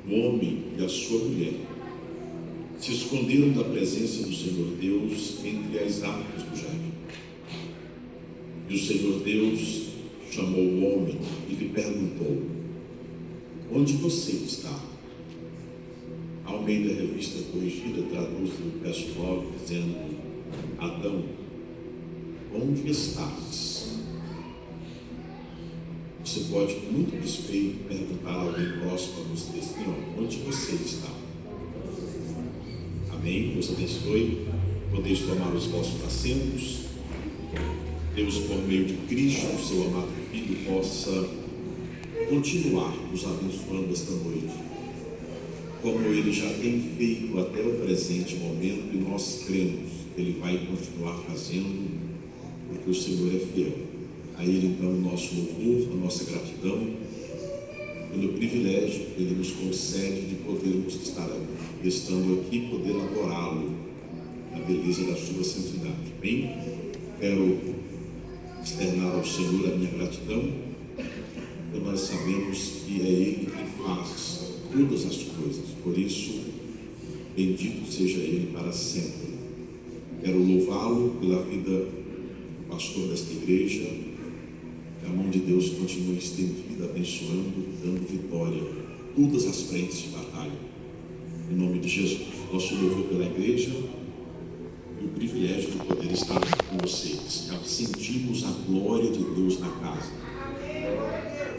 o homem e a sua mulher se esconderam da presença do Senhor Deus entre as árvores do jardim. E o Senhor Deus chamou o homem e lhe perguntou: onde você está? A Almeida Revista Corrigida traduz o verso 9 dizendo: Adão, onde estás? Você pode, com muito respeito, perguntar a alguém próximo a você assim: onde você está? Amém? Deus abençoe. Podeis tomar os vossos assentos. Deus, por meio de Cristo, seu amado Filho, possa continuar nos abençoando esta noite, como Ele já tem feito até o presente momento, e nós cremos que Ele vai continuar fazendo, porque o Senhor é fiel. A Ele, então, o nosso louvor, a nossa gratidão, pelo privilégio que Ele nos concede de podermos estar aqui, estando aqui, poder adorá-lo na beleza da sua santidade. Bem, quero externar ao Senhor a minha gratidão, porque nós sabemos que é Ele quem faz todas as coisas, por isso, bendito seja Ele para sempre. Quero louvá-lo pela vida do pastor desta igreja. Que a mão de Deus continue estendida, abençoando, dando vitória em todas as frentes de batalha, em nome de Jesus. Nosso louvor pela igreja e o privilégio de poder estar com vocês. Sentimos a glória de Deus na casa.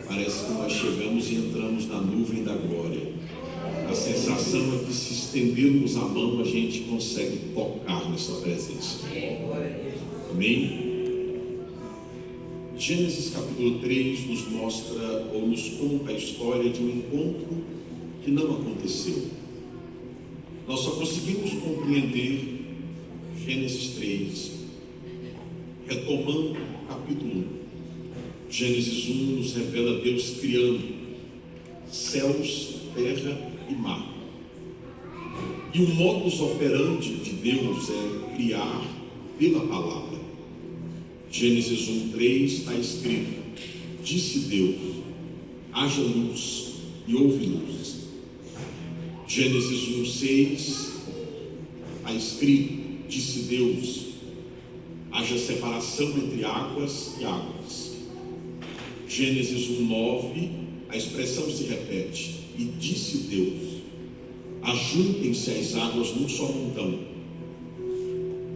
Parece que nós chegamos e entramos na nuvem da glória. A sensação é que, se estendermos a mão, a gente consegue tocar nessa presença. Amém? Gênesis capítulo 3 nos mostra ou nos conta a história de um encontro que não aconteceu. Nós só conseguimos compreender Gênesis 3 retomando o capítulo 1. Gênesis 1 nos revela Deus criando céus, terra e mar. E o modus operandi de Deus é criar pela palavra. Gênesis 1:3 está escrito: disse Deus, haja luz, e houve luz. Gênesis 1:6 está escrito: disse Deus, haja separação entre águas e águas. Gênesis 1:9, a expressão se repete: e disse Deus, ajuntem-se as águas num só montão,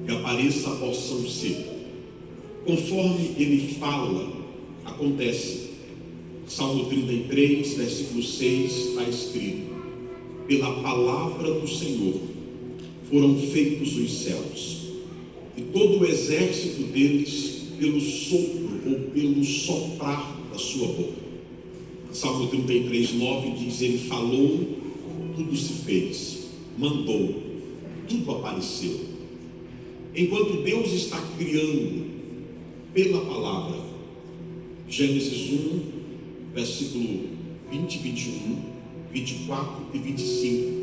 e apareça a porção seca. Conforme ele fala, acontece. Salmo 33, versículo 6, está escrito: pela palavra do Senhor foram feitos os céus, e todo o exército deles pelo sopro ou pelo soprar da sua boca. Salmo 33, 9 diz: ele falou, tudo se fez, mandou, tudo apareceu. Enquanto Deus está criando pela palavra, Gênesis 1, versículo 20, 21, 24 e 25,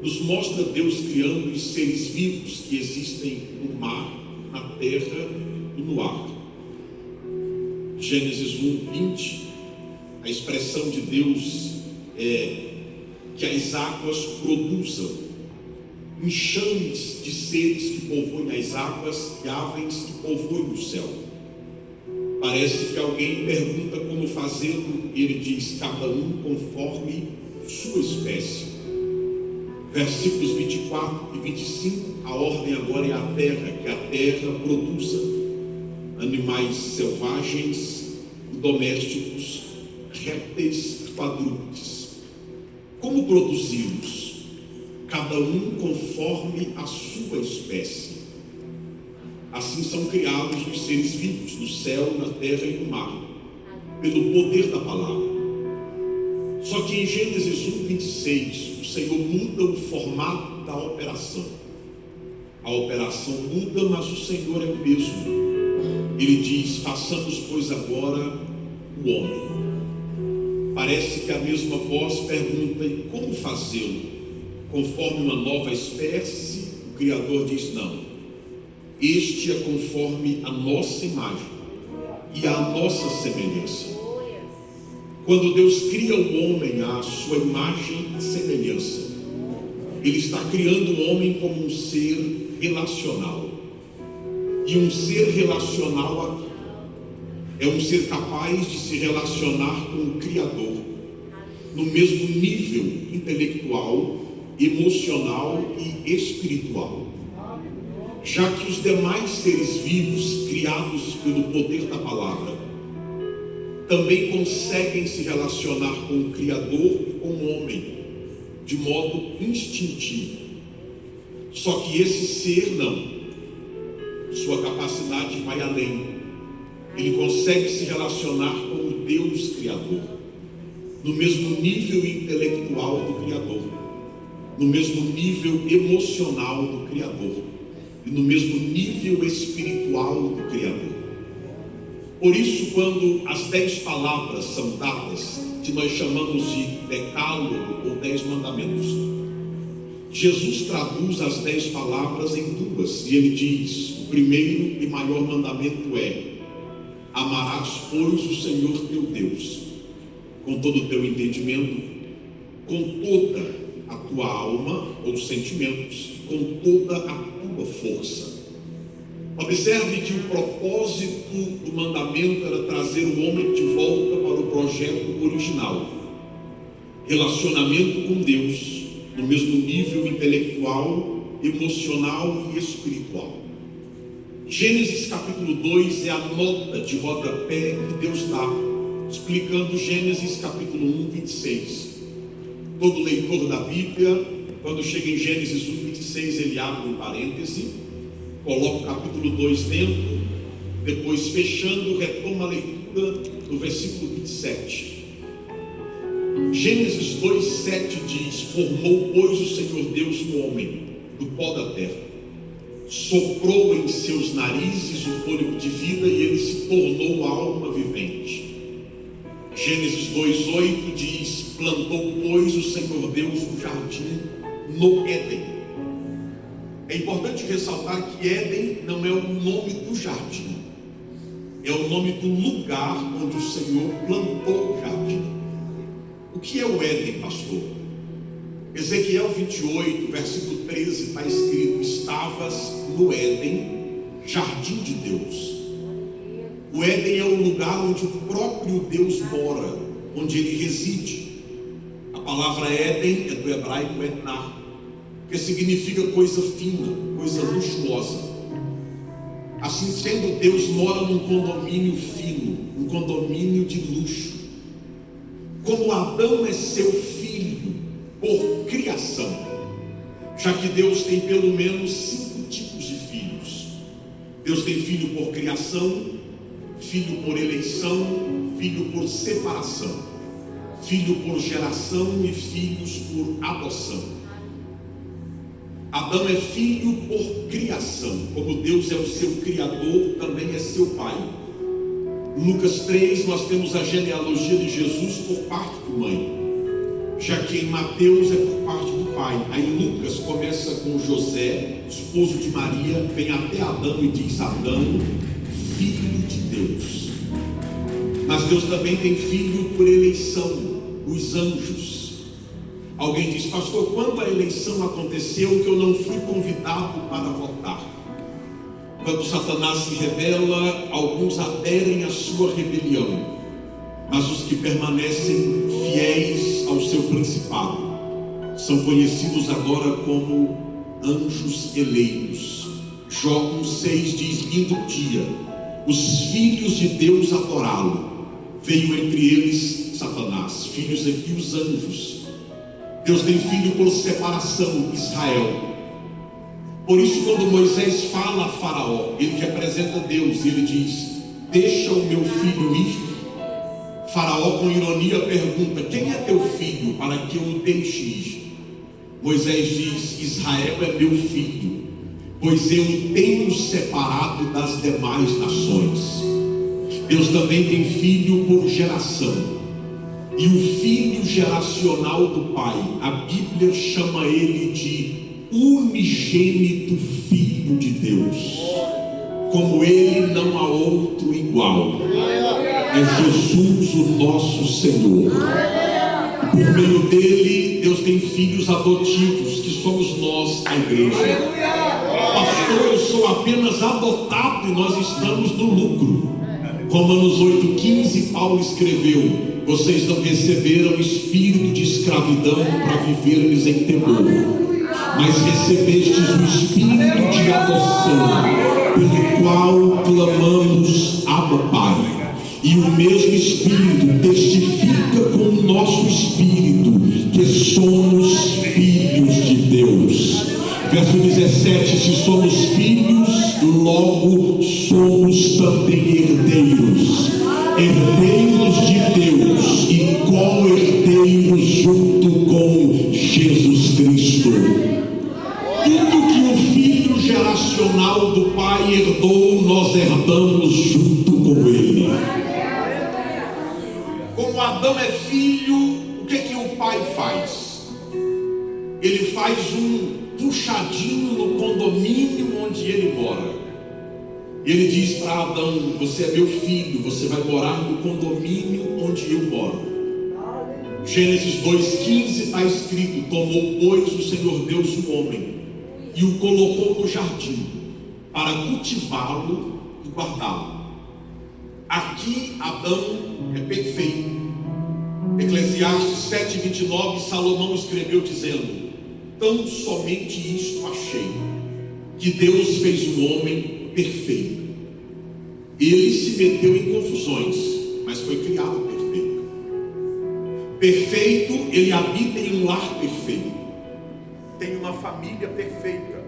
nos mostra Deus criando os seres vivos que existem no mar, na terra e no ar. Gênesis 1, 20, a expressão de Deus é que as águas produzam enxames de seres que povoem as águas e aves que povoem o céu. Parece que alguém pergunta como fazê-lo, e ele diz: cada um conforme sua espécie. Versículos 24 e 25, a ordem agora é a terra, que a terra produza animais selvagens e domésticos, répteis e quadrúpedes. Como produzi-los? Cada um conforme a sua espécie. Assim são criados os seres vivos no céu, na terra e no mar, pelo poder da palavra. Só que em Gênesis 1, 26, o Senhor muda o formato da operação. A operação muda, mas o Senhor é o mesmo. Ele diz: façamos, pois, agora o homem. Parece que a mesma voz pergunta: e como fazê-lo? Conforme uma nova espécie? O Criador diz: não. Este é conforme a nossa imagem e a nossa semelhança. Quando Deus cria o homem à sua imagem e semelhança, Ele está criando o homem como um ser relacional. E um ser relacional é um ser capaz de se relacionar com o Criador no mesmo nível intelectual, emocional e espiritual. Já que os demais seres vivos criados pelo poder da palavra também conseguem se relacionar com o Criador e com o homem de modo instintivo. Só que esse ser não. Sua capacidade vai além. Ele consegue se relacionar com o Deus Criador, no mesmo nível intelectual do Criador, no mesmo nível emocional do Criador e no mesmo nível espiritual do Criador. Por isso, quando as 10 palavras são dadas, que nós chamamos de decálogo ou 10 mandamentos, Jesus traduz as 10 palavras em 2, e ele diz: o primeiro e maior mandamento é: amarás, pois, o Senhor teu Deus com todo o teu entendimento, com toda a tua alma ou sentimentos, com toda a tua força. Observe que o propósito do mandamento era trazer o homem de volta para o projeto original: relacionamento com Deus no mesmo nível intelectual, emocional e espiritual. Gênesis capítulo 2 é a nota de rodapé que Deus dá, explicando Gênesis capítulo 1, 26. Todo leitor da Bíblia, quando chega em Gênesis 1, 26, ele abre um parêntese, coloca o capítulo 2 dentro, depois fechando, retoma a leitura do versículo 27. Gênesis 2, 7 diz: formou, pois, o Senhor Deus o homem do pó da terra, soprou em seus narizes o fôlego de vida e ele se tornou alma vivente. Gênesis 2:8 diz: plantou, pois, o Senhor Deus um jardim no Éden. É importante ressaltar que Éden não é o nome do jardim, é o nome do lugar onde o Senhor plantou o jardim. O que é o Éden, pastor? Ezequiel 28, versículo 13, está escrito: estavas no Éden, jardim de Deus. O Éden é o lugar onde o próprio Deus mora, onde ele reside. A palavra Éden é do hebraico etná, que significa coisa fina, coisa luxuosa. Assim sendo, Deus mora num condomínio fino, um condomínio de luxo. Como Adão é seu filho por criação, já que Deus tem pelo menos 5 tipos de filhos. Deus tem filho por criação, filho por eleição, filho por separação, filho por geração e filhos por adoção. Adão é filho por criação. Como Deus é o seu criador, também é seu pai. Em Lucas 3 nós temos a genealogia de Jesus por parte de mãe, já que em Mateus é por parte do pai. Aí Lucas começa com José, esposo de Maria, vem até Adão e diz: Adão, filho de Deus. Mas Deus também tem filho por eleição, os anjos. Alguém diz: pastor, quando a eleição aconteceu que eu não fui convidado para votar? Quando Satanás se rebela, alguns aderem à sua rebelião, mas os que permanecem fiéis ao seu principado são conhecidos agora como anjos eleitos. Jó 1:6 diz: lindo dia, os filhos de Deus adorá-lo. Veio entre eles Satanás, filhos aqui os anjos. Deus tem filho por separação, Israel. Por isso, quando Moisés fala a Faraó, ele representa Deus e ele diz: deixa o meu filho ir. Faraó com ironia pergunta: quem é teu filho para que eu o deixe ir? Moisés diz: Israel é meu filho, pois eu o tenho separado das demais nações. Deus também tem filho por geração, e o filho geracional do pai, a Bíblia chama ele de unigênito Filho de Deus. como Ele não há outro igual. É Jesus o nosso Senhor. Por meio dele, Deus tem filhos adotivos, que somos nós, a igreja. Pastor, eu sou apenas adotado e nós estamos no lucro. Romanos 8,15, Paulo escreveu: vocês não receberam espírito de escravidão para viverem em temor, mas recebestes o espírito de adoção, pelo qual clamamos Abba, Pai. E o mesmo Espírito testifica com o nosso espírito que somos filhos de Deus. Verso 17: se somos filhos, logo somos também herdeiros, herdeiros de Deus e co-herdeiros junto com Jesus Cristo. Tudo que o filho geracional do Pai herdou, nós herdamos junto com ele. Como Adão é filho, o que o pai faz? Ele faz um puxadinho no condomínio onde ele mora. Ele diz para Adão: você é meu filho, você vai morar no condomínio onde eu moro. Gênesis 2,15 está escrito: tomou, pois, o Senhor Deus o homem e o colocou no jardim para cultivá-lo e guardá-lo. Aqui Adão é perfeito. Eclesiastes 7,29, Salomão escreveu dizendo: tão somente isto achei, que Deus fez um homem perfeito. Ele se meteu em confusões, mas foi criado perfeito. Perfeito, ele habita em um lar perfeito, tem uma família perfeita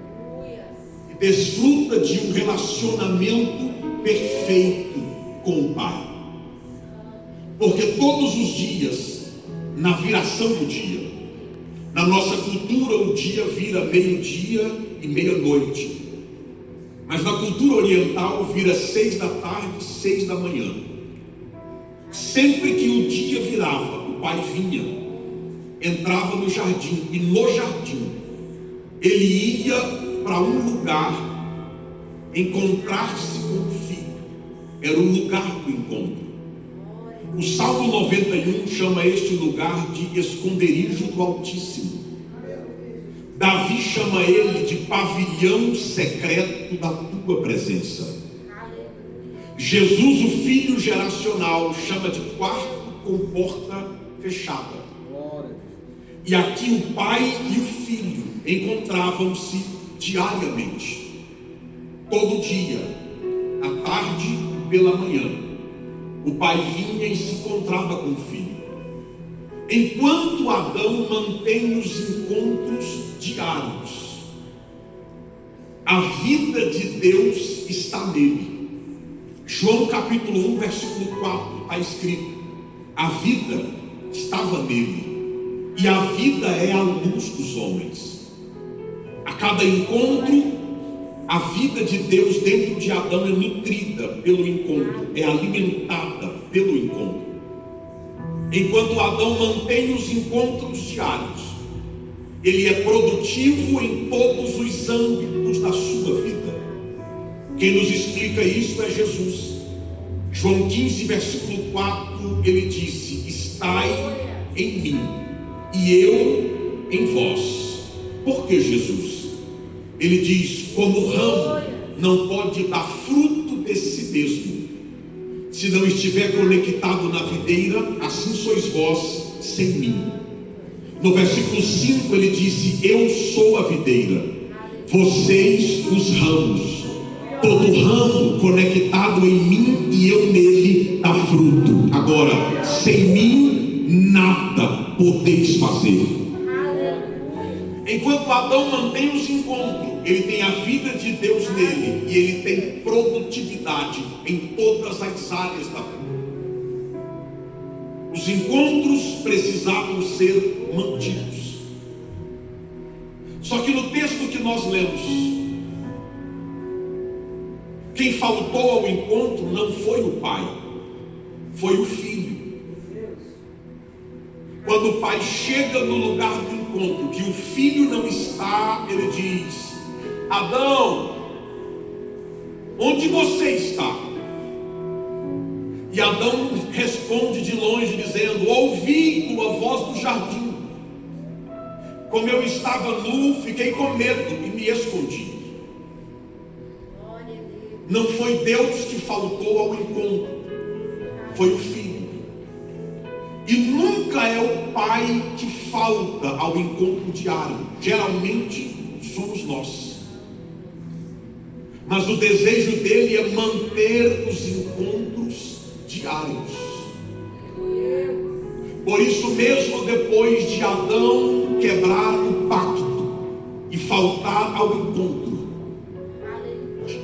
e desfruta de um relacionamento perfeito com o Pai. Porque todos os dias, na viração do dia, na nossa cultura o dia vira meio-dia e meia-noite, mas na cultura oriental vira 6 da tarde, 6 da manhã. Sempre que o dia virava, o Pai vinha, entrava no jardim, e no jardim ele ia para um lugar encontrar-se com o filho. Era o lugar do encontro. O Salmo 91 chama este lugar de esconderijo do Altíssimo. Davi chama ele de pavilhão secreto da tua presença. Jesus, o Filho geracional, chama de quarto com porta fechada. E aqui o Pai e o Filho encontravam-se diariamente, todo dia, à tarde e pela manhã. O Pai vinha e se encontrava com o Filho. Enquanto Adão mantém os encontros diários, a vida de Deus está nele. João capítulo 1, versículo 4, está escrito: a vida estava nele, e a vida é a luz dos homens. A cada encontro, a vida de Deus dentro de Adão é nutrida pelo encontro, é alimentada pelo encontro. Enquanto Adão mantém os encontros diários, ele é produtivo em todos os âmbitos da sua vida. Quem nos explica isso é Jesus. João 15, versículo 4, ele disse: estai em mim e eu em vós. Por que Jesus? Ele diz: como o ramo não pode dar fruto de si mesmo se não estiver conectado na videira, assim sois vós sem mim. No versículo 5 ele disse: eu sou a videira, vocês os ramos. Todo ramo conectado em mim e eu nele dá fruto. Agora, sem mim nada podeis fazer. Enquanto Adão mantém os encontros, ele tem a vida de Deus nele e ele tem produtividade em todas as áreas da vida. Os encontros precisavam ser mantidos. Só que no texto que nós lemos, quem faltou ao encontro não foi o pai, foi o filho. Quando o pai chega no lugar do encontro, que o filho não está, ele diz: Adão, onde você está? E Adão responde de longe dizendo: ouvi tua voz no jardim. Como eu estava nu, fiquei com medo e me escondi. Não foi Deus que faltou ao encontro, foi o Filho. E nunca é o pai que falta ao encontro diário. Geralmente somos nós. Mas o desejo dele é manter os encontros diários. Por isso mesmo, depois de Adão quebrar o pacto e faltar ao encontro,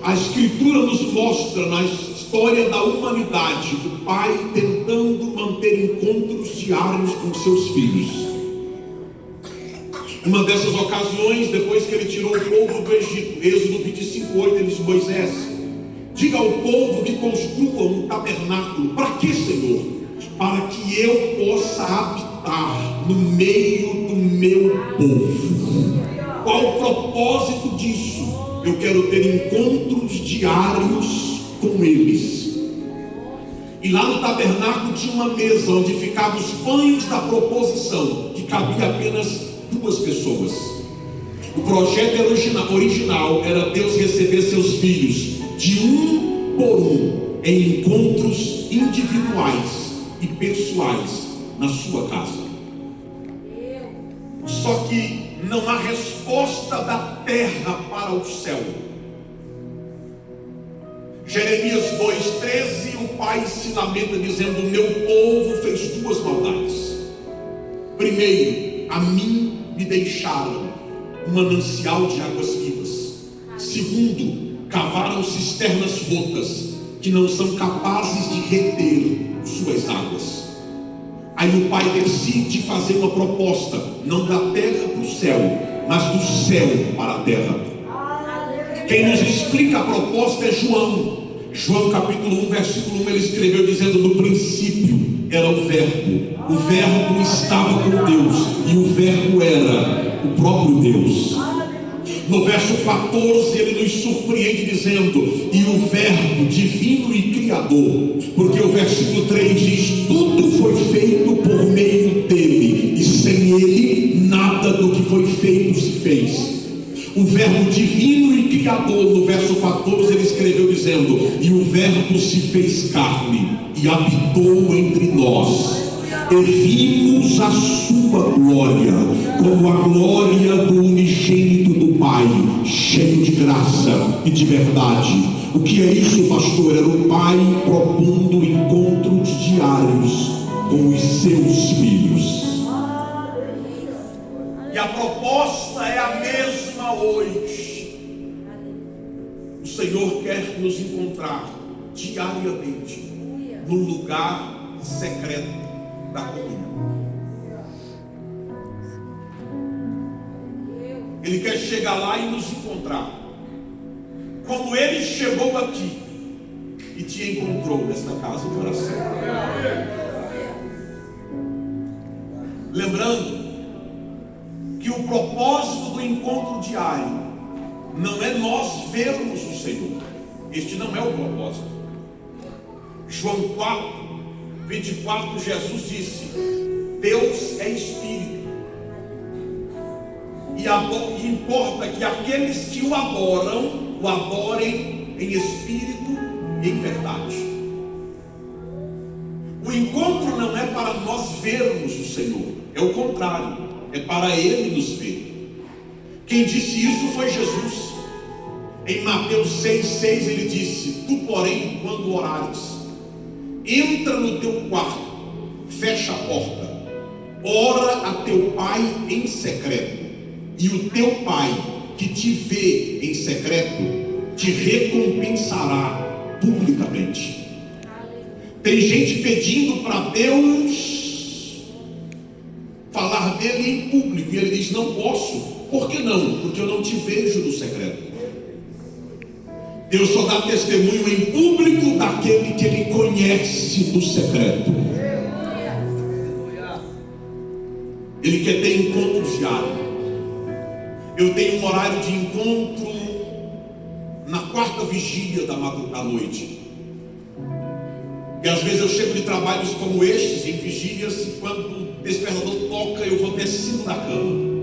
a Escritura nos mostra na história da humanidade o pai tentando manter encontros diários com seus filhos. Uma dessas ocasiões, depois que ele tirou o povo do Egito, Êxodo 25:8, ele diz: Moisés, diga ao povo que construa um tabernáculo. Para quê, Senhor? Para que eu possa habitar no meio do meu povo. Qual o propósito disso? Eu quero ter encontros diários com eles. E lá no tabernáculo tinha uma mesa onde ficavam os pães da proposição, que cabia apenas 2 pessoas. O projeto original era Deus receber seus filhos de um por um em encontros individuais e pessoais na sua casa. Só que não há resposta da terra para o céu. Jeremias 2:13, o pai se lamenta dizendo: meu povo fez 2 maldades. Primeiro, a mim me deixaram um manancial de águas vivas. Segundo, cavaram cisternas rotas que não são capazes de reter suas águas. Aí o pai decide fazer uma proposta, não da terra para o céu, mas do céu para a terra. Quem nos explica a proposta é João. João capítulo 1, versículo 1, ele escreveu dizendo: no princípio era o verbo estava com Deus, e o verbo era o próprio Deus. No verso 14 ele nos surpreende dizendo: e o verbo divino e criador, porque o versículo 3 diz: tudo foi feito por meio dele, e sem ele nada do que foi feito se fez. O verbo divino e criador, no verso 14 ele escreveu dizendo: e o verbo se fez carne e habitou entre nós, e vimos a sua glória, como a glória do unigênito do Pai, cheio de graça e de verdade. O que é isso, pastor? Era o Pai propondo encontros diários com os seus filhos. E a proposta é a mesma hoje. O Senhor quer nos encontrar diariamente no lugar secreto da comunhão. Ele quer chegar lá e nos encontrar como ele chegou aqui e te encontrou nesta casa de oração. Lembrando que o propósito do encontro diário não é nós vermos o Senhor. Este não é o propósito. João 4:24, Jesus disse: Deus é Espírito, e importa que aqueles que o adoram, o adorem em espírito e em verdade. O encontro não é para nós vermos o Senhor, é o contrário, é para Ele nos ver. Quem disse isso foi Jesus. Em Mateus 6,6 ele disse: tu, porém, quando orares, entra no teu quarto, fecha a porta, ora a teu pai em secreto, e o teu pai que te vê em secreto te recompensará publicamente. Tem gente pedindo para Deus falar dele em público, e ele diz: não posso. Por que não? Porque eu não te vejo no secreto. Deus só dá testemunho em público daquele que ele conhece do secreto. Ele quer ter encontros diários. Eu tenho um horário de encontro na quarta vigília da noite. E às vezes eu chego de trabalhos como estes, em vigílias, e quando o despertador toca, eu vou descendo da cama.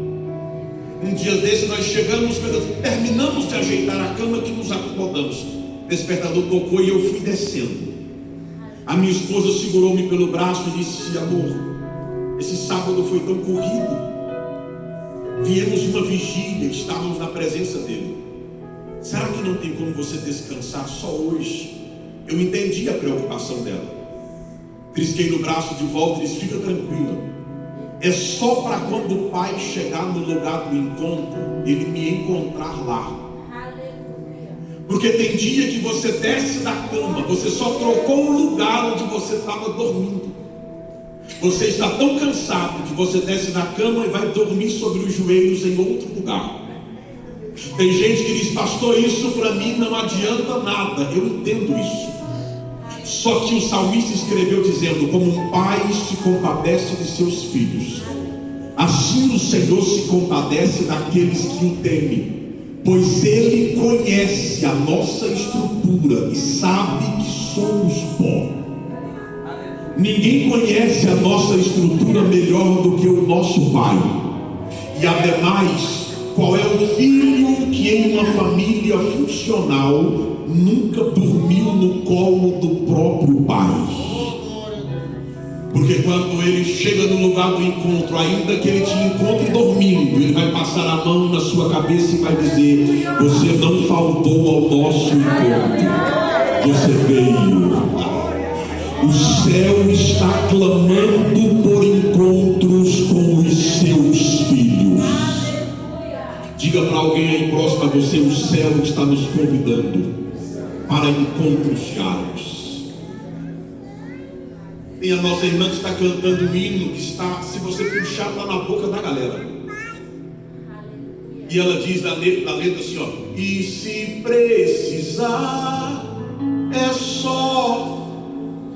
Um dia desse nós chegamos, quando terminamos de ajeitar a cama, que nos acomodamos. O despertador tocou e eu fui descendo. A minha esposa segurou-me pelo braço e disse: amor, esse sábado foi tão corrido. Viemos de uma vigília, estávamos na presença dele. Será que não tem como você descansar só hoje? Eu entendi a preocupação dela. Trisquei no braço de volta e disse: fica tranquila. É só para quando o pai chegar no lugar do encontro, ele me encontrar lá. Porque tem dia que você desce da cama, você só trocou o lugar onde você estava dormindo. Você está tão cansado que você desce da cama e vai dormir sobre os joelhos em outro lugar. Tem gente que diz: pastor, isso para mim não adianta nada. Eu entendo isso. Só que o salmista escreveu dizendo: como um pai se compadece de seus filhos, assim o Senhor se compadece daqueles que o temem, pois Ele conhece a nossa estrutura e sabe que somos pó. Ninguém conhece a nossa estrutura melhor do que o nosso Pai. E ademais, qual é o filho que em uma família funcional nunca dormiu no colo do próprio pai? Porque quando ele chega no lugar do encontro, ainda que ele te encontre dormindo, ele vai passar a mão na sua cabeça e vai dizer: você não faltou ao nosso encontro, você veio. O céu está clamando por encontros com os seus filhos. Diga para alguém aí próximo a você: o céu está nos convidando para encontros diários. Tem a nossa irmã que está cantando um hino que está, se você puxar, está na boca da galera. E ela diz na letra assim, ó: e se precisar, é só.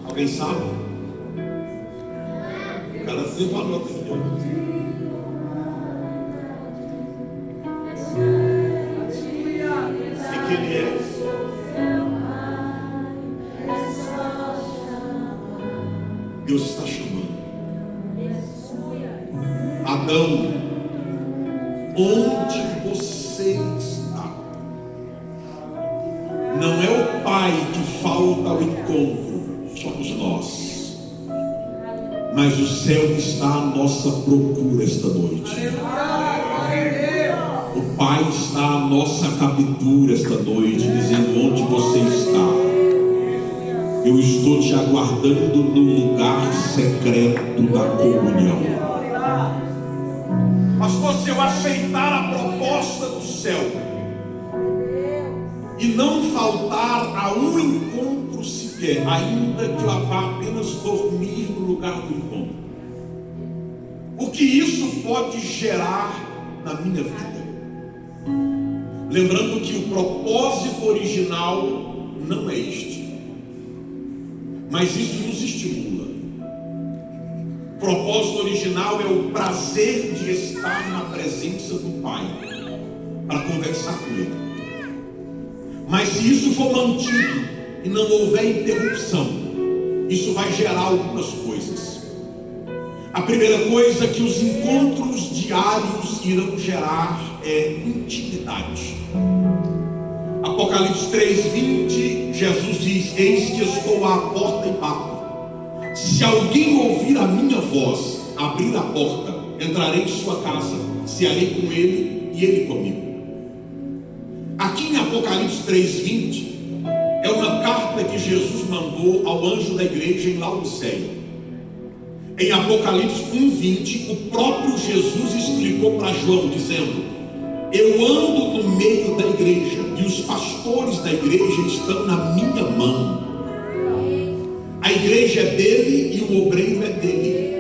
Alguém sabe? O cara se falou aqui, ó. Que ele é. Deus está chamando. Adão, onde você está? Não é o pai que falta ao encontro, somos nós. Mas o céu está à nossa procura esta noite. O Pai está à nossa captura esta noite, dizendo: onde você está? Eu estou te aguardando no lugar secreto da comunhão. Pastor, se eu aceitar a proposta do céu e não faltar a um encontro sequer, ainda que eu vá apenas dormir no lugar do encontro, o que isso pode gerar na minha vida? Lembrando que o propósito original não é este, mas isso nos estimula. O propósito original é o prazer de estar na presença do Pai, para conversar com Ele. Mas se isso for mantido e não houver interrupção, isso vai gerar algumas coisas. A primeira coisa que os encontros diários irão gerar é intimidade. Apocalipse 3:20, Jesus diz: eis que estou à porta e bato. Se alguém ouvir a minha voz, abrir a porta, entrarei em sua casa, cearei com ele e ele comigo. Aqui em Apocalipse 3:20 é uma carta que Jesus mandou ao anjo da igreja em Laodiceia. Em Apocalipse 1:20, o próprio Jesus explicou para João, dizendo: eu ando no meio da igreja e os pastores da igreja estão na minha mão. A igreja é dele e o obreiro é dele.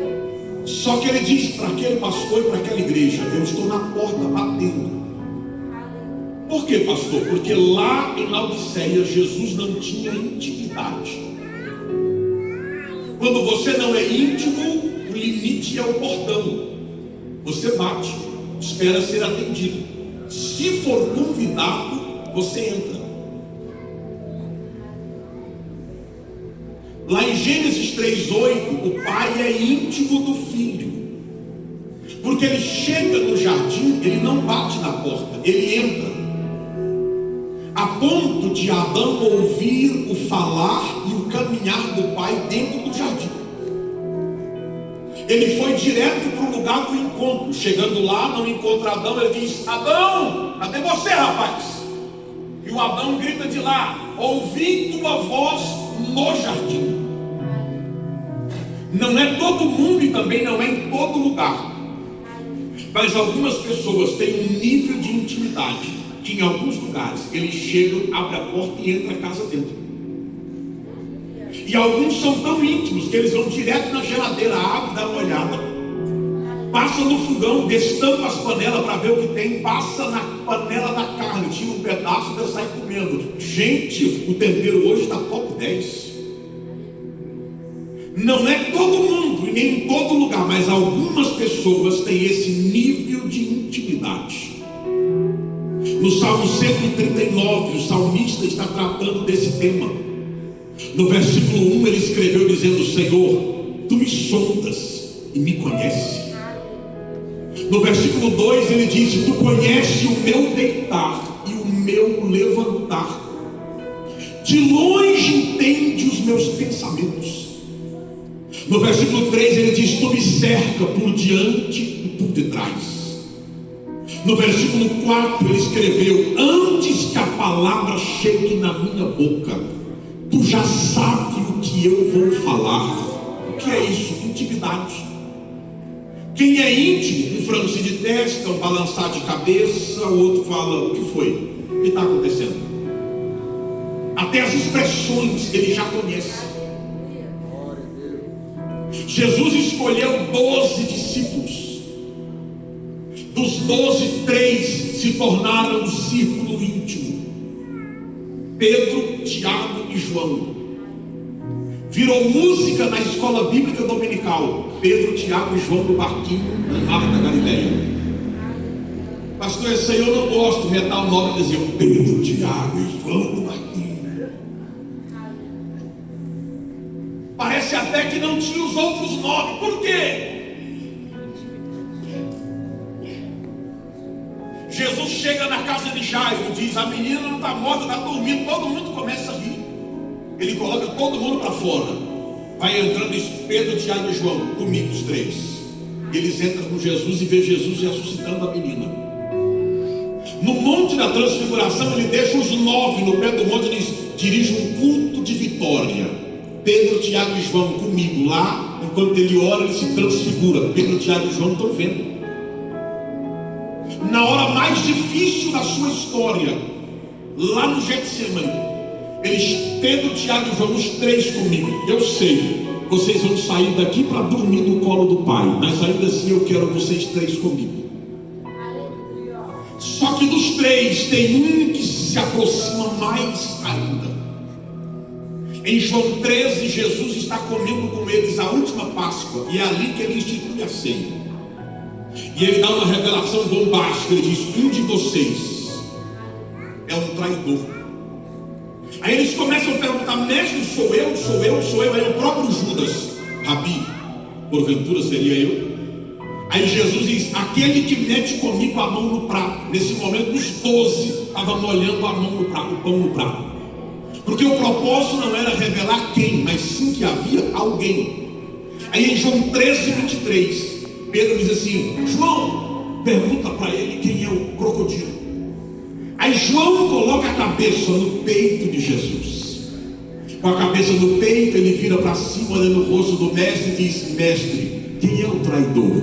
Só que ele diz para aquele pastor e para aquela igreja: eu estou na porta batendo. Por quê, pastor? Porque lá em Laodiceia Jesus não tinha intimidade. Quando você não é íntimo, o limite é o portão. Você bate, espera ser atendido. Se for convidado, você entra. Lá em Gênesis 3:8, o pai é íntimo do filho, porque ele chega no jardim, ele não bate na porta, ele entra, a ponto de Adão ouvir o falar e o caminhar do pai dentro do jardim. Ele foi direto para o lugar do encontro. Chegando lá, não encontra Adão, ele diz: Adão, cadê você, rapaz? E o Adão grita de lá: ouvi tua voz no jardim. Não é todo mundo e também não é em todo lugar, mas algumas pessoas têm um nível de intimidade que em alguns lugares eles chegam, abrem a porta e entram a casa dentro. E alguns são tão íntimos que eles vão direto na geladeira, abrem, dá uma olhada, passa no fogão, destampa as panelas para ver o que tem, passa na panela da carne, tira um pedaço e sai comendo. Gente, o tempero hoje está top 10. Não é todo mundo e nem em todo lugar, mas algumas pessoas têm esse nível de intimidade. No Salmo 139, o salmista está tratando desse tema. No versículo 1 ele escreveu dizendo: Senhor, tu me sondas e me conheces. No versículo 2 ele diz: tu conheces o meu deitar e o meu levantar, de longe entende os meus pensamentos. No versículo 3 ele diz: tu me cerca por diante e por detrás. No versículo 4 ele escreveu: antes que a palavra chegue na minha boca, tu já sabe o que eu vou falar. O que é isso? Intimidade. Quem é íntimo, um franzir de testa, um balançar de cabeça, o outro fala: o que foi? O que está acontecendo? Até as expressões ele já conhece. Jesus escolheu 12 discípulos. Dos 12, 3 se tornaram um círculo íntimo: Pedro, Tiago e João. Virou música na escola bíblica dominical: Pedro, Tiago e João no barquinho no mar da Galileia. Pastor, esse aí eu não gosto. Metal 9 dizia: Pedro, Tiago e João no barquinho. Parece até que não tinha os outros 9. Por quê? Jesus chega na casa de Jairo, diz: a menina não está morta, está dormindo. Todo mundo começa a rir. Ele coloca todo mundo para fora. Vai entrando Pedro, Tiago e João, comigo os 3. Eles entram com Jesus e vê Jesus ressuscitando a menina. No Monte da Transfiguração ele deixa os 9 no pé do monte e diz: dirige um culto de vitória. Pedro, Tiago e João comigo lá. Enquanto ele ora, ele se transfigura. Pedro, Tiago e João estão vendo. Na hora mais difícil da sua história, lá no Getsemane, Pedro, Tiago e João, os 3 comigo. Eu sei, vocês vão sair daqui para dormir no colo do Pai, mas ainda assim eu quero vocês 3 comigo. Só que dos 3 tem um que se aproxima mais ainda. Em João 13, Jesus está comendo com eles a última Páscoa, e é ali que ele institui a ceia. E ele dá uma revelação bombástica. Ele diz: um de vocês é um traidor. Aí eles começam a perguntar: mestre, sou eu? Sou eu? Sou eu? Aí o próprio Judas: Rabi, porventura seria eu? Aí Jesus diz: aquele que mete comigo a mão no prato. Nesse momento os 12 estavam molhando a mão no prato, o pão no prato. Porque o propósito não era revelar quem, mas sim que havia alguém. Aí em João 13, 23, Pedro diz assim: João, pergunta para ele quem é o crocodilo. Aí João coloca a cabeça no peito de Jesus. Com a cabeça no peito, ele vira para cima, olha no rosto do mestre e diz: mestre, quem é o traidor?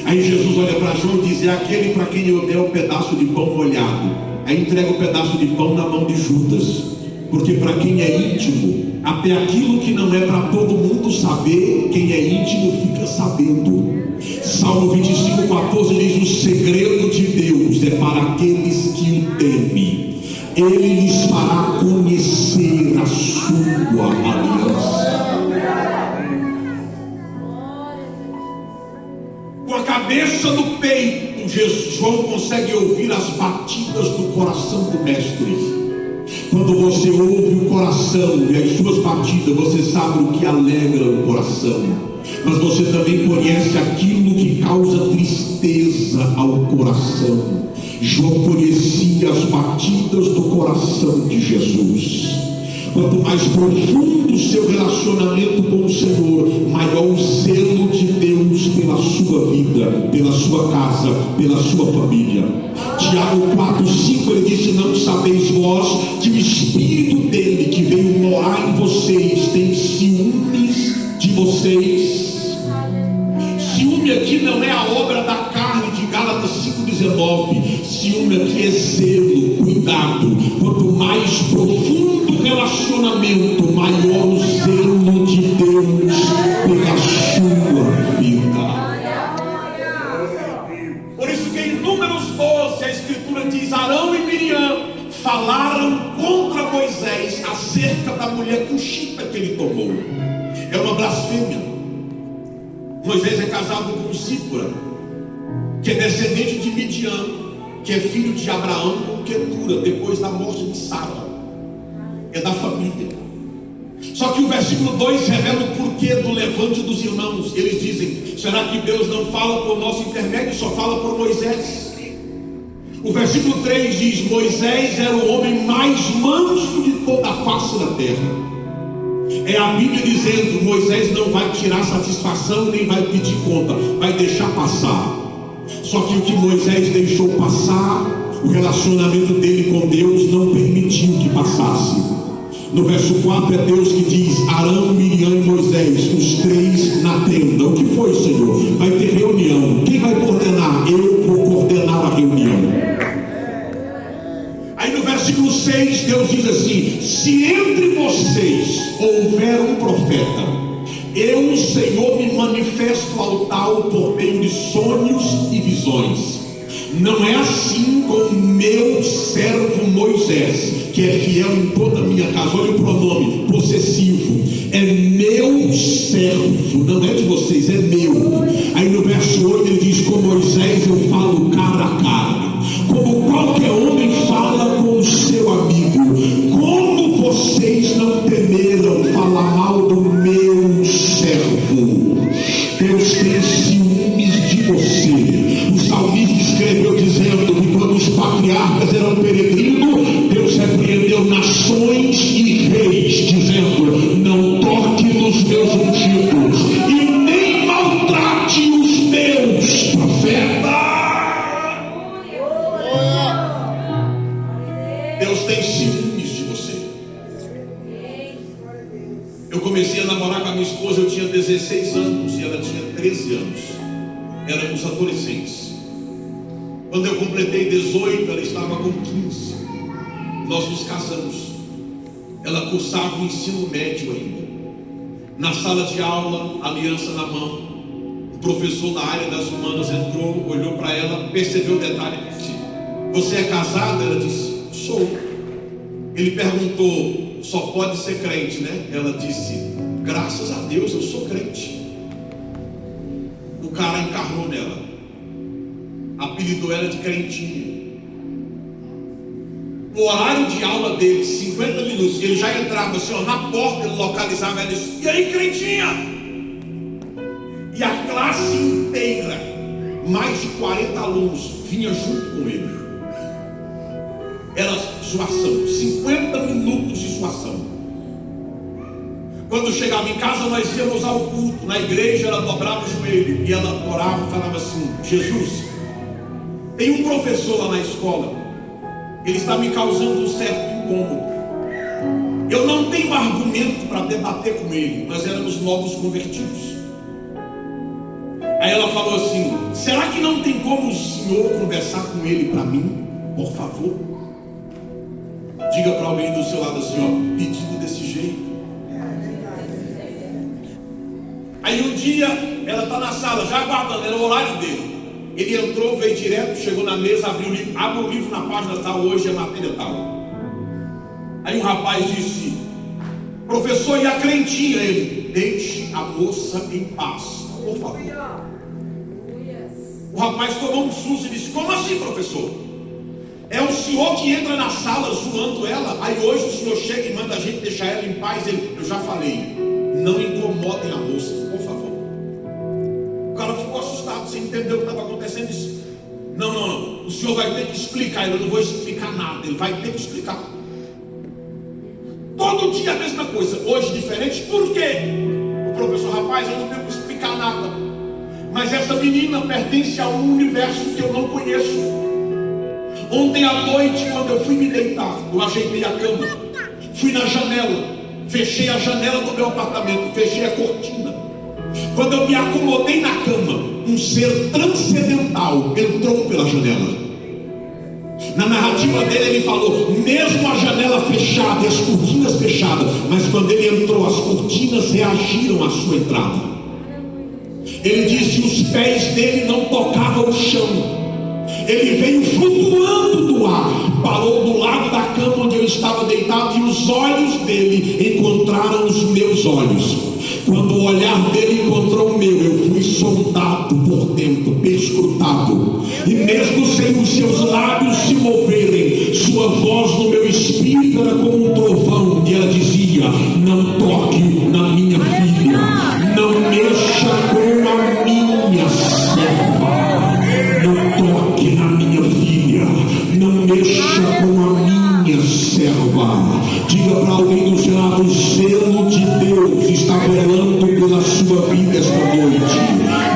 Aí Jesus olha para João e diz: é aquele para quem eu der um pedaço de pão molhado. Aí entrega o pedaço de pão na mão de Judas. Porque para quem é íntimo, até aquilo que não é para todo mundo saber, quem é íntimo fica sabendo. Salmo 25, 14 diz: o segredo de Deus é para aqueles que o temem. Ele lhes fará conhecer a sua aliança. Com a cabeça no peito, João consegue ouvir as batidas do coração do mestre. Quando você ouve o coração e as suas batidas, você sabe o que alegra o coração. Mas você também conhece aquilo que causa tristeza ao coração. João conhecia as batidas do coração de Jesus. Quanto mais profundo o seu relacionamento com o Senhor, maior o zelo de Deus pela sua vida, pela sua casa, pela sua família. Tiago 4,5 ele disse: não sabeis vós que o Espírito dele que veio morar em vocês tem ciúmes de vocês? Ciúme aqui não é a obra da carne de Gálatas 5,19. Ciúme aqui é zelo, cuidado. Quanto mais profundo o relacionamento, maior o zelo de Deus pela sua vida. Por isso que em Números 12 a Escritura diz: Arão e Miriam falaram contra Moisés acerca da mulher cuxita que ele tomou. É uma blasfêmia. Moisés é casado com Zípora, que é descendente de Midian, que é filho de Abraão com Quetura, depois da morte de Sara. É da família. Só que o versículo 2 revela o porquê do levante dos irmãos. Eles dizem: será que Deus não fala por nosso intermédio, só fala por Moisés? O versículo 3 diz: Moisés era o homem mais manso de toda a face da terra. É a Bíblia dizendo: Moisés não vai tirar satisfação, nem vai pedir conta, vai deixar passar. Só que o que Moisés deixou passar, o relacionamento dele com Deus não permitiu que passasse. No verso 4 é Deus que diz: Arão, Miriam e Moisés, os três na tenda. O que foi, Senhor? Vai ter reunião. Quem vai coordenar? Eu vou coordenar a reunião. Aí no versículo 6 Deus diz assim: se entre vocês houver um profeta, eu, o Senhor, me manifesto ao tal por meio de sonhos e visões. Não é assim com o meu servo Moisés, que é fiel em toda a minha casa. Olha o pronome possessivo: é meu servo, não é de vocês, é meu. Aí no verso 8 ele diz: com Moisés eu falo cara a cara, como qualquer homem fala com o seu amigo. Como vocês não temeram falar mal do meu servo? Deus tem ciúmes de você. O salmista escreveu dizendo que quando os patriarcas eram peregrinos, Deus repreendeu nações e reis, dizendo: não toque nos meus ungidos e nem maltrate os meus profetas. Deus tem ciúmes de você. Eu comecei a namorar com a minha esposa, eu tinha 16 anos e ela tinha 13 anos. Éramos adolescentes. Quando eu completei 18, ela estava com 15. Nós nos casamos. Ela cursava o ensino médio ainda. Na sala de aula, aliança na mão, o professor da área das humanas entrou, olhou para ela, percebeu o detalhe e disse: você é casada? Ela disse: sou. Ele perguntou: só pode ser crente, né? Ela disse: graças a Deus eu sou crente. O cara encarnou nela, apelidou ela de crentinha. O horário de aula dele, 50 minutos, ele já entrava assim, ó, na porta, ele localizava ela e disse: e aí, crentinha? E a classe inteira, mais de 40 alunos, vinha junto com ele. Era zoação, 50 minutos de zoação. Quando chegava em casa, nós íamos ao culto. Na igreja, ela dobrava o joelho e ela orava e falava assim: Jesus, tem um professor lá na escola, ele está me causando um certo incômodo. Eu não tenho argumento para debater com ele. Nós éramos novos convertidos. Aí ela falou assim: será que não tem como o senhor conversar com ele para mim, por favor? Diga para alguém do seu lado assim, ó, pedido desse jeito. Aí um dia ela está na sala, já aguardando, era o horário dele. Ele entrou, veio direto, chegou na mesa, abriu o livro, abre o livro na página tal, hoje é matéria tal. Aí o rapaz disse: professor, e a crentinha? Ele: deixe a moça em paz, por favor. O rapaz tomou um susto e disse: como assim, professor? É o senhor que entra na sala zoando ela. Aí hoje o senhor chega e manda a gente deixar ela em paz. Eu já falei, não incomodem a moça, por favor. O cara ficou assustado, você entendeu o que estava acontecendo? Disse, não, o senhor vai ter que explicar. Eu não vou explicar nada, ele vai ter que explicar. Todo dia a mesma coisa, hoje diferente. Por quê? O professor, rapaz, eu não tenho que explicar nada, mas essa menina pertence a um universo que eu não conheço. Ontem à noite, quando eu fui me deitar, eu ajeitei a cama, fui na janela, fechei a janela do meu apartamento, fechei a cortina. Quando eu me acomodei na cama, um ser transcendental entrou pela janela. Na narrativa dele ele falou, mesmo a janela fechada e as cortinas fechadas, mas quando ele entrou, as cortinas reagiram à sua entrada. Ele disse, os pés dele não tocavam o chão. Ele veio flutuando no ar, parou do lado da cama onde eu estava deitado, e os olhos dele encontraram os meus olhos. Quando o olhar dele encontrou o meu, eu fui sondado por dentro, perscrutado, e mesmo sem os seus lábios se moverem, sua voz no meu espírito era como um trovão, e ela dizia, não toque na minha filha, não mexa com a minha serva, não toque na minha filha, não mexa com a minha serva. Diga para alguém do seu lado, o selo de Deus está velando pela sua vida esta noite.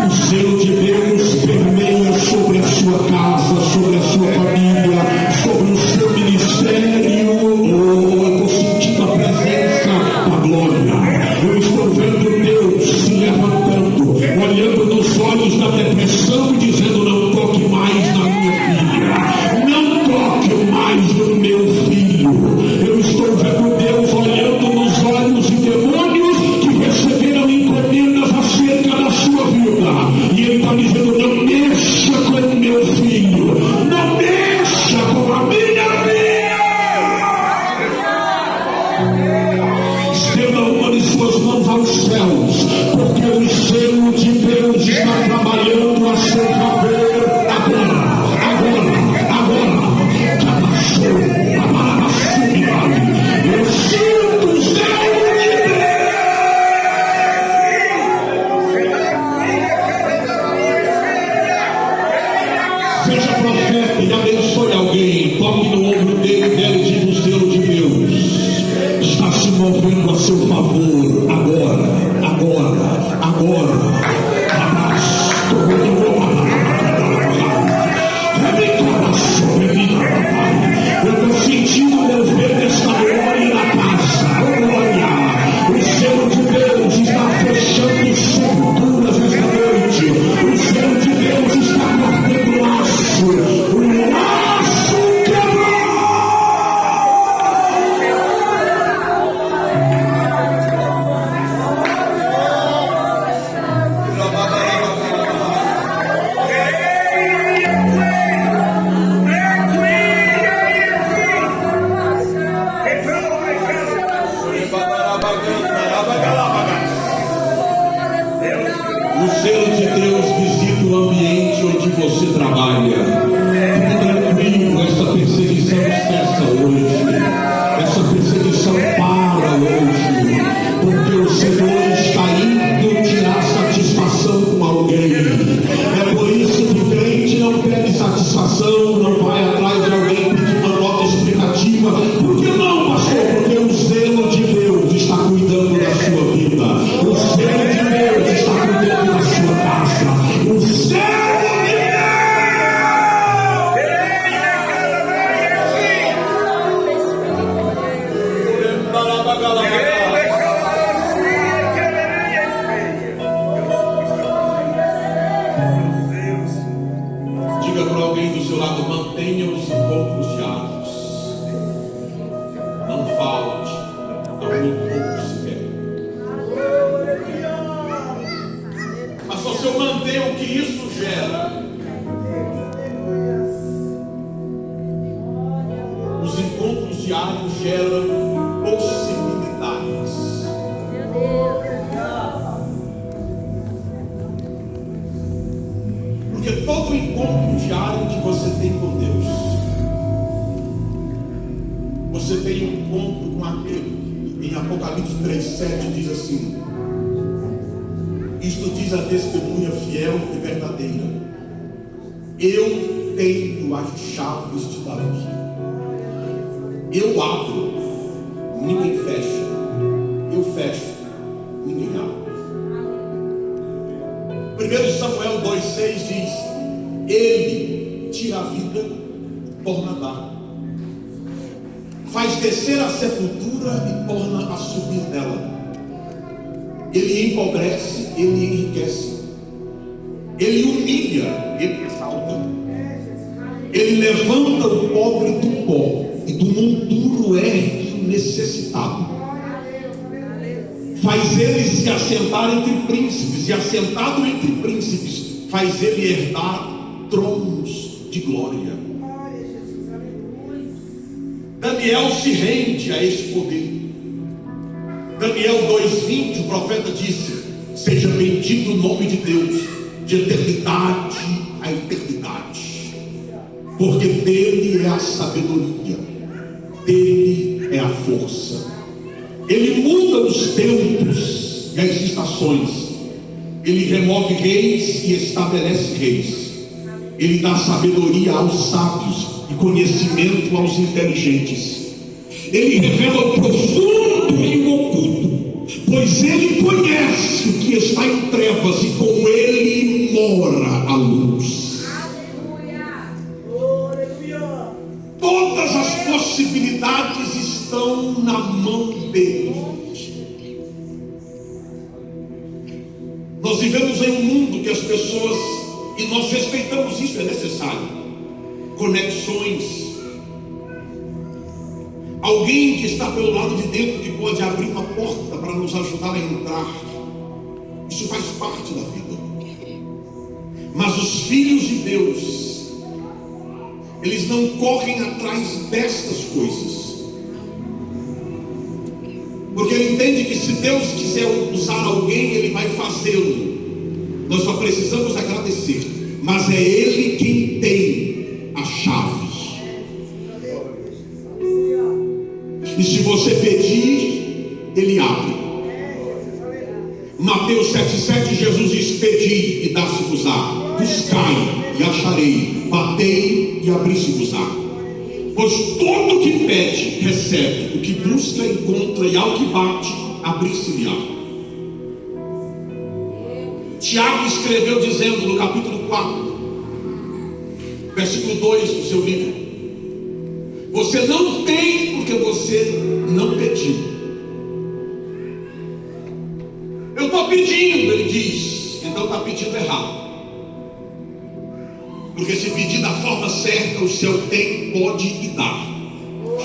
O selo de Deus permeia sobre a sua casa, sobre a sua família, sobre o seu ministério. Eu estou sentindo a presença da glória. Eu estou vendo Deus se levantando, olhando nos olhos da depressão e dizendo, não toque mais na minha filha, não toque mais no meu filho. Eu estou vendo Deus olhando nos olhos de demônios que receberam encomendas acerca da sua vida, e Ele está dizendo, não mexa com o meu filho, não mexa com a minha filha. Estenda uma de suas mãos aos céus, porque o selo de Deus está trabalhando a seu favor. Agora, já passou, a palavra subirá. Eu sinto o selo de Deus. Seja profeta e abençoe alguém, toque no ombro dele, dele diz o selo de Deus está se movendo a seu favor, agora. Eu estou sentindo o mover desta glória na casa. Glória! O selo de Deus está fechando sepulturas esta noite. O selo de Deus está cortando laço. O laço quebrou! O selo de Deus visita o ambiente onde você trabalha. Fique tranquilo, essa perseguição cessa hoje. Essa perseguição para hoje. Porque o Senhor está indo tirar satisfação com alguém. É por isso que o crente não pede satisfação, não vai atrás de alguém pedir uma nota explicativa. Por que não, pastor? Porque o selo de Deus está cuidando da sua vida. O selo de Deus está cuidando da sua casa. O selo de Deus! Diga para alguém do seu lado, mantenha os encontros diários. Não falte, há muito pouco se quer. Mas só se eu manter o que isso gera. Os encontros diários geram possibilidades. Porque todo encontro diário que você tem com Deus você tem um encontro com aquele. Em Apocalipse 3,7 diz assim: isto diz a testemunha fiel e verdadeira: eu tenho as chaves de Davi. Eu abro, ninguém fecha. Eu fecho, ninguém abre. 1 Samuel 2,6 diz: ele tira a vida, torna a dar, faz descer a sepultura e torna a subir nela. Ele empobrece, ele enriquece. Ele humilha, ele exalta. Ele levanta o pobre do pó e do monturo ergue o necessitado. Faz ele se assentar entre príncipes, e assentado entre príncipes, faz ele herdar tronos de glória. Daniel se rende a esse poder. Daniel 2,20, o profeta disse: seja bendito o nome de Deus, de eternidade a eternidade, porque dele é a sabedoria, dele é a força. Ele muda os tempos e as estações. Ele remove reis e estabelece reis. Ele dá sabedoria aos sábios e conhecimento aos inteligentes. Ele revela o profundo e o oculto, pois ele conhece o que está em trevas e com ele mora a luz. Todas as possibilidades estão na mão dele. Nós vivemos em um mundo que as pessoas, e nós respeitamos isso, é necessário, conexões. Alguém que está pelo lado de dentro, que pode abrir uma porta para nos ajudar a entrar. Isso faz parte da vida. Mas os filhos de Deus, eles não correm atrás destas coisas, porque ele entende que se Deus quiser usar alguém, ele vai fazê-lo. Nós só precisamos agradecer. Mas é ele quem tem a chave. E se você pedir, ele abre. Mateus 7,7, Jesus diz: pedi e dá-se-vos-á, buscai e acharei, batei e abri-se-vos-á. Pois todo o que pede, recebe, o que busca, encontra, e ao que bate, abrir-se-lhe-á. Tiago escreveu dizendo no capítulo 4, versículo 2 do seu livro: você não tem porque você não pediu. Eu estou pedindo, ele diz, então está pedindo errado. Porque se pedir da forma certa, o céu tem, pode e dá.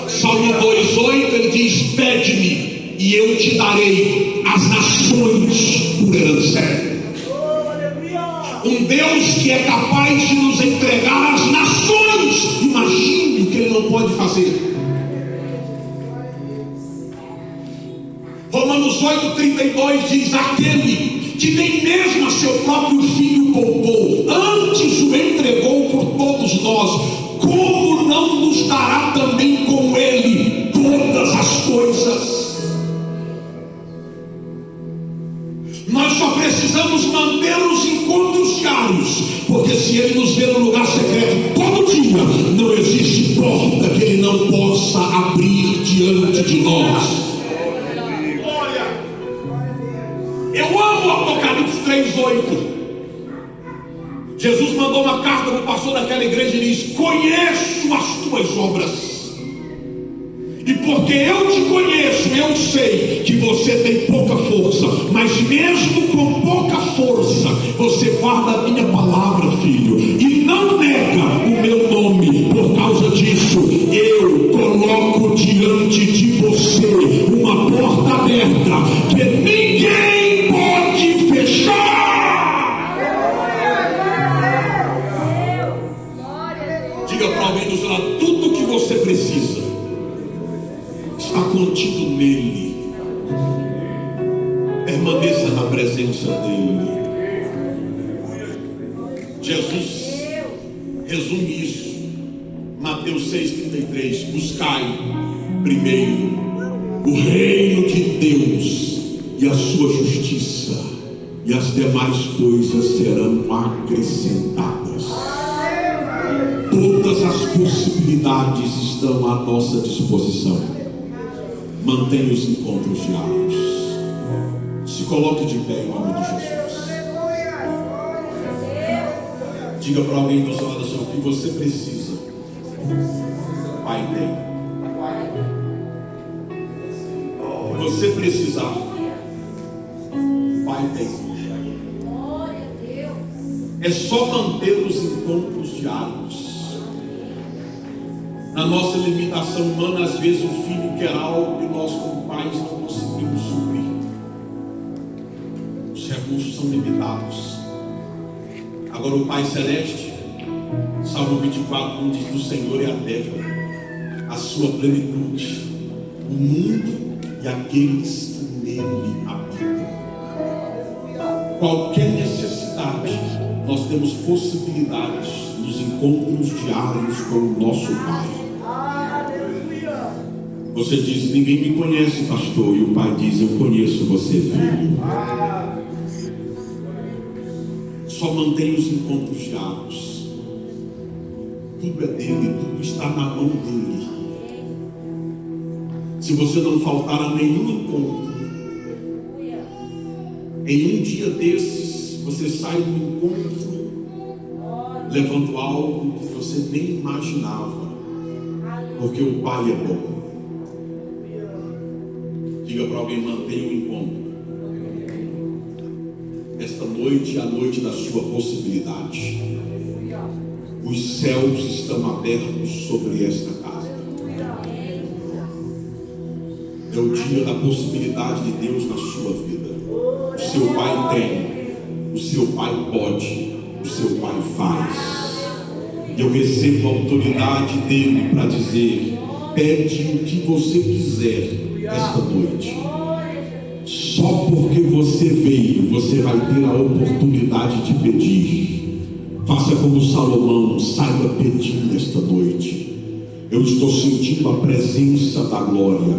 Salmo 2,8, ele diz: pede-me e eu te darei as nações por herança. Um Deus que é capaz de nos entregar as nações. Imagine o que ele não pode fazer. Romanos 8,32 diz: aquele que nem mesmo a seu próprio filho poupou, antes o entregou por todos nós, como não nos dará também com ele todas as coisas? Nós só precisamos manter os encontros diários, porque se ele nos vê no lugar secreto todo dia, não existe porta que ele não possa abrir diante de nós. Olha, eu amo Apocalipse 3,8. Jesus mandou uma carta para o pastor daquela igreja e diz: conheço as tuas obras, e porque eu te conheço, eu sei que você tem pouca força, mas mesmo com pouca força, você guarda a minha palavra, filho, e não nega o meu nome. Por causa disso, eu coloco diante de você uma porta aberta que ninguém pode fechar. Diga para alguém do seu lado: tudo que você precisa está contido nele. Permaneça na presença dele. Jesus resume isso. Mateus 6,33: buscai Primeiro, o reino de Deus e a sua justiça, e as demais coisas serão acrescentadas. Todas as possibilidades estão à nossa disposição. Mantenha os encontros diários. Se coloque de pé em nome de Jesus. Diga para alguém do seu lado assim: o que você precisa, o Pai tem. O que você precisar, o Pai tem. É só manter os encontros diários. Na nossa limitação humana, às vezes o filho quer algo e nós, como pais, não conseguimos suprir. Os recursos são limitados. Agora, o Pai Celeste, Salmo 24, diz: do Senhor é a terra, a sua plenitude, o mundo e aqueles que nele habitam. Qualquer necessidade, nós temos possibilidades nos encontros diários com o nosso Pai. Você diz: ninguém me conhece, pastor. E o Pai diz: eu conheço você, filho. Só mantenha os encontros diários. Tudo é dele, tudo está na mão dele. Se você não faltar a nenhum encontro, em um dia desses, você sai do encontro levando algo que você nem imaginava, porque o Pai é bom. Diga para alguém: mantenha o encontro. Esta noite é a noite da sua possibilidade. Os céus estão abertos sobre esta casa. É o dia da possibilidade de Deus na sua vida. O seu Pai tem, o seu Pai pode, o seu Pai faz. E eu recebo a autoridade dele para dizer: pede o que você quiser esta noite. Só porque você veio, você vai ter a oportunidade de pedir. Faça como Salomão, saiba pedir nesta noite. Eu estou sentindo a presença da glória.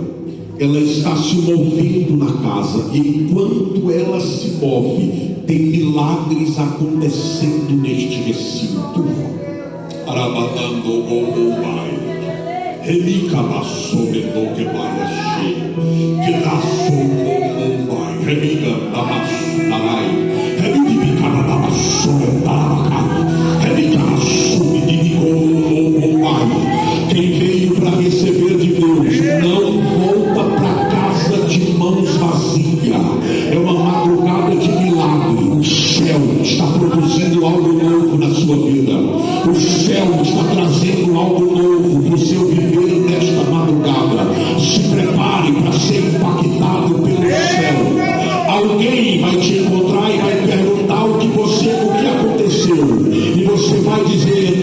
Ela está se movendo na casa. E enquanto ela se move, tem milagres acontecendo neste recinto. Arabadando o Pai. Relicabaçomedo que vai achei. Que laço o Pai. Relicabaçomedo. Quem veio para receber de Deus não volta para casa de mãos vazias. É uma madrugada de milagre. O céu está produzindo algo novo na sua vida. O céu está trazendo algo novo para o seu viver nesta madrugada. Se prepare para ser impactado pelo céu. Alguém vai te encontrar e vai perguntar o que aconteceu, e você vai dizer: